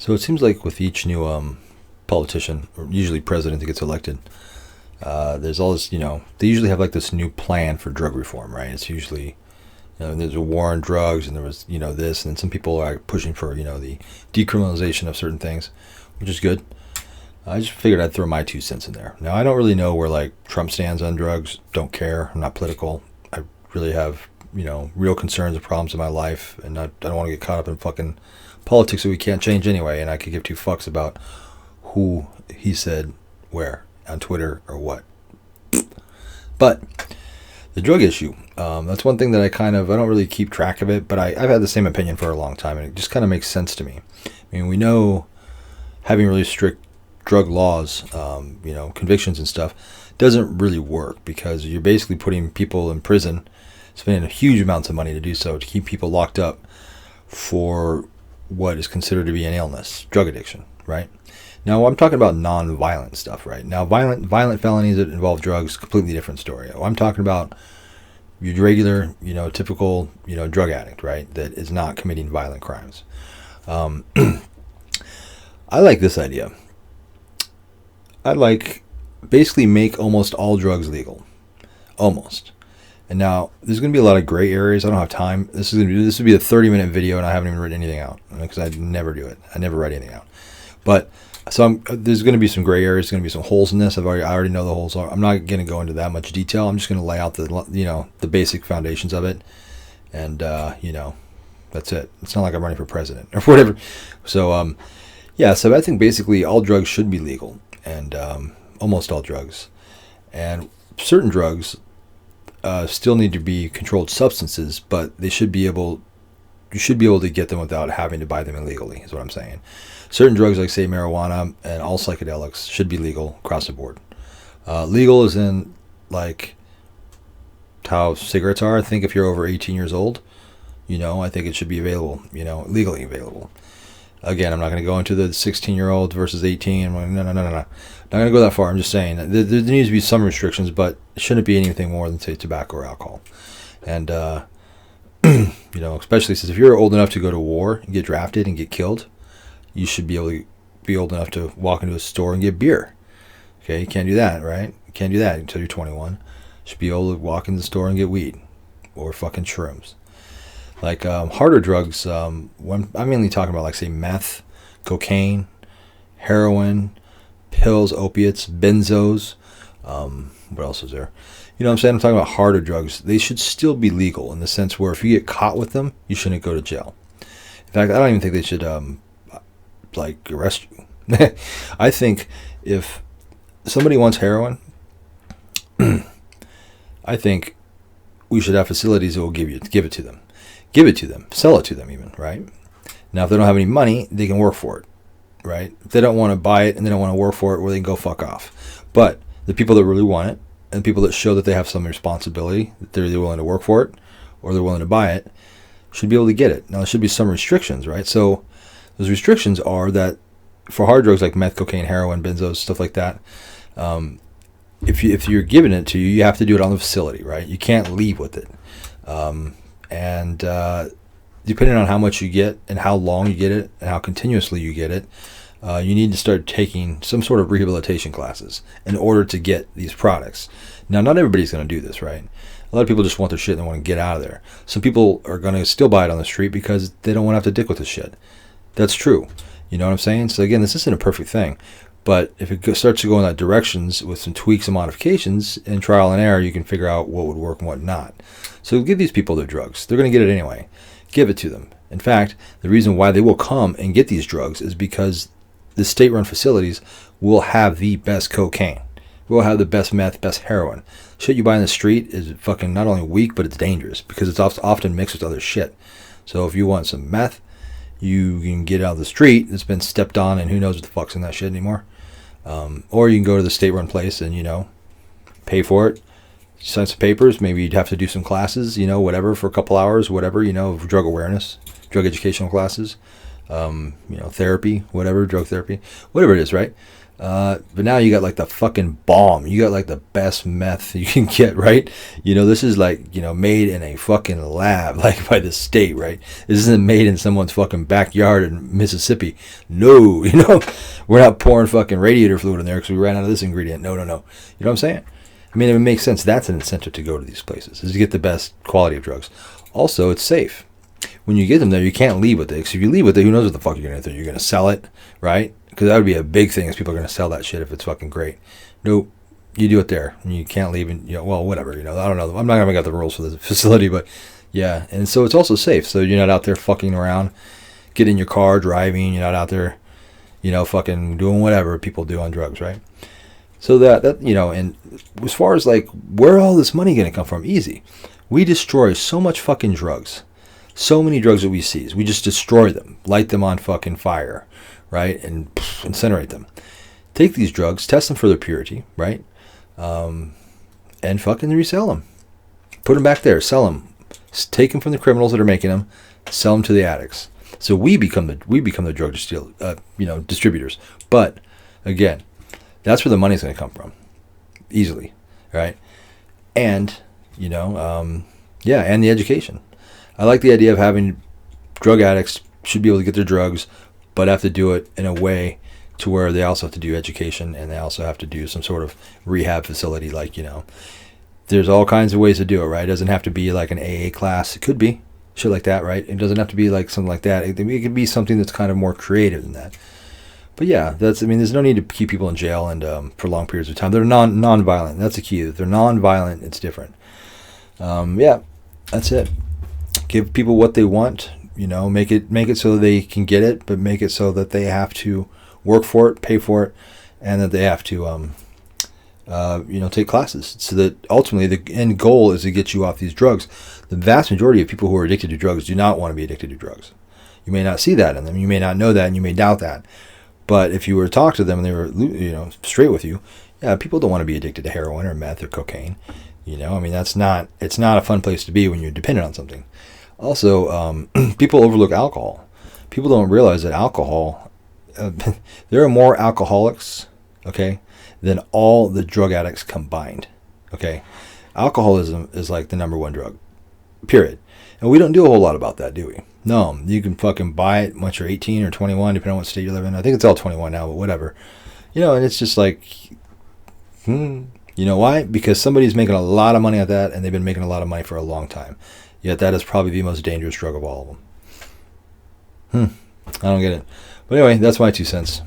So it seems like with each new politician, or usually president that gets elected, there's all this, they usually have like this new plan for drug reform, right? It's usually, there's a war on drugs, and there was, this, and some people are pushing for, the decriminalization of certain things, which is good. I just figured I'd throw my 2 cents in there. Now, I don't really know where like Trump stands on drugs. Don't care. I'm not political. I really have, real concerns and problems in my life, and I don't want to get caught up in fucking politics that we can't change anyway, and I could give 2 fucks about who he said where on Twitter or what. But the drug issue, that's one thing that I don't really keep track of it, but I've had the same opinion for a long time, and it just kind of makes sense to me. I mean, we know having really strict drug laws, convictions and stuff, doesn't really work, because you're basically putting people in prison, spending huge amounts of money to do so, to keep people locked up for what is considered to be an illness, drug addiction, right? Now, I'm talking about non-violent stuff, right? Now, violent felonies that involve drugs, completely different story. I'm talking about your regular, typical, drug addict, right, that is not committing violent crimes. I like this idea. I'd like basically make almost all drugs legal. Almost. And now, there's going to be a lot of gray areas. I don't have time. This would be a 30-minute video, and I haven't even written anything out, because I never do it. I never write anything out. But so there's going to be some gray areas. There's going to be some holes in this. I already know the holes are. I'm not going to go into that much detail. I'm just going to lay out the basic foundations of it, and that's it. It's not like I'm running for president or whatever. So so I think basically all drugs should be legal, and almost all drugs, and certain drugs still need to be controlled substances, but you should be able to get them without having to buy them illegally, is what I'm saying. Certain drugs, like say marijuana and all psychedelics, should be legal across the board. Legal is in like how cigarettes are. I think if you're over 18 years old, I think it should be available, legally available. Again, I'm not going to go into the 16-year-old versus 18. No. Not going to go that far. I'm just saying that there needs to be some restrictions, but it shouldn't be anything more than, say, tobacco or alcohol. And, especially since if you're old enough to go to war and get drafted and get killed, you should be able to be old enough to walk into a store and get beer. Okay, you can't do that, right? You can't do that until you're 21. You should be able to walk in the store and get weed or fucking shrooms. Like harder drugs, when I'm mainly talking about, like, say, meth, cocaine, heroin, pills, opiates, benzos. What else is there? You know what I'm saying? I'm talking about harder drugs. They should still be legal in the sense where if you get caught with them, you shouldn't go to jail. In fact, I don't even think they should, arrest you. I think if somebody wants heroin, I think we should have facilities that will give it to them. Give it to them. Sell it to them even, right? Now, if they don't have any money, they can work for it, right? If they don't want to buy it and they don't want to work for it, well, they can go fuck off. But the people that really want it and people that show that they have some responsibility, that they're either willing to work for it or they're willing to buy it, should be able to get it. Now, there should be some restrictions, right? So those restrictions are that for hard drugs like meth, cocaine, heroin, benzos, stuff like that, if you're giving it to you, you have to do it on the facility, right? You can't leave with it. And depending on how much you get and how long you get it and how continuously you get it, you need to start taking some sort of rehabilitation classes in order to get these products. Now, not everybody's going to do this, right? A lot of people just want their shit and they want to get out of there. Some people are going to still buy it on the street because they don't want to have to dick with this shit. That's true. You know what I'm saying? So again, this isn't a perfect thing. But if it starts to go in that directions with some tweaks and modifications and trial and error, you can figure out what would work and what not. So give these people their drugs. They're going to get it anyway. Give it to them. In fact, the reason why they will come and get these drugs is because the state-run facilities will have the best cocaine. We'll have the best meth, best heroin. Shit you buy in the street is fucking not only weak, but it's dangerous because it's often mixed with other shit. So if you want some meth, you can get out of the street. It's been stepped on and who knows what the fuck's in that shit anymore. Or you can go to the state-run place and, pay for it. Sign some papers. Maybe you'd have to do some classes, whatever, for a couple hours, whatever, drug awareness, drug educational classes, therapy, whatever, drug therapy, whatever it is, right? But now you got like the fucking bomb. You got like the best meth you can get, right? This is like, made in a fucking lab, like by the state, right? This isn't made in someone's fucking backyard in Mississippi. No, we're not pouring fucking radiator fluid in there because we ran out of this ingredient. No. You know what I'm saying? I mean, it makes sense. That's an incentive to go to these places, is to get the best quality of drugs. Also, it's safe. When you get them there, you can't leave with it. Because if you leave with it, who knows what the fuck you're going to do? You're going to sell it, right? Because that would be a big thing, is people are going to sell that shit if it's fucking great. Nope. You do it there. And you can't leave. And, well, whatever. I don't know. I'm not going to make out the rules for the facility, but yeah. And so it's also safe. So you're not out there fucking around, getting in your car, driving. You're not out there, fucking doing whatever people do on drugs, right? So that and as far as like, where all this money going to come from? Easy. We destroy so much fucking drugs. So many drugs that we seize. We just destroy them. Light them on fucking fire, right? And incinerate them. Take these drugs, test them for their purity, right? And fucking resell them. Put them back there. Sell them. Take them from the criminals that are making them. Sell them to the addicts. So we become the drug distributors. But again, that's where the money's going to come from, easily, right? And and the education. I like the idea of having drug addicts should be able to get their drugs, but have to do it in a way to where they also have to do education, and they also have to do some sort of rehab facility. Like, there's all kinds of ways to do it, right? It doesn't have to be like an AA class. It could be shit like that, right? It doesn't have to be like something like that. It could be something that's kind of more creative than that. But yeah, there's no need to keep people in jail and for long periods of time. They're non-violent. That's the key. If they're non-violent, it's different. Yeah, that's it. Give people what they want. Make it so they can get it, but make it so that they have to work for it, pay for it, and that they have to take classes. So that ultimately the end goal is to get you off these drugs. The vast majority of people who are addicted to drugs do not want to be addicted to drugs. You may not see that in them. You may not know that, and you may doubt that. But if you were to talk to them and they were, straight with you, yeah, people don't want to be addicted to heroin or meth or cocaine. It's not a fun place to be when you're dependent on something. Also, people overlook alcohol. People don't realize that alcohol, there are more alcoholics, okay, than all the drug addicts combined, okay? Alcoholism is like the number one drug, period. And we don't do a whole lot about that, do we? No, you can fucking buy it once you're 18 or 21, depending on what state you live in. I think it's all 21 now, but whatever. And it's just like, you know why? Because somebody's making a lot of money at that, and they've been making a lot of money for a long time. Yet that is probably the most dangerous drug of all of them. I don't get it. But anyway, that's my 2 cents.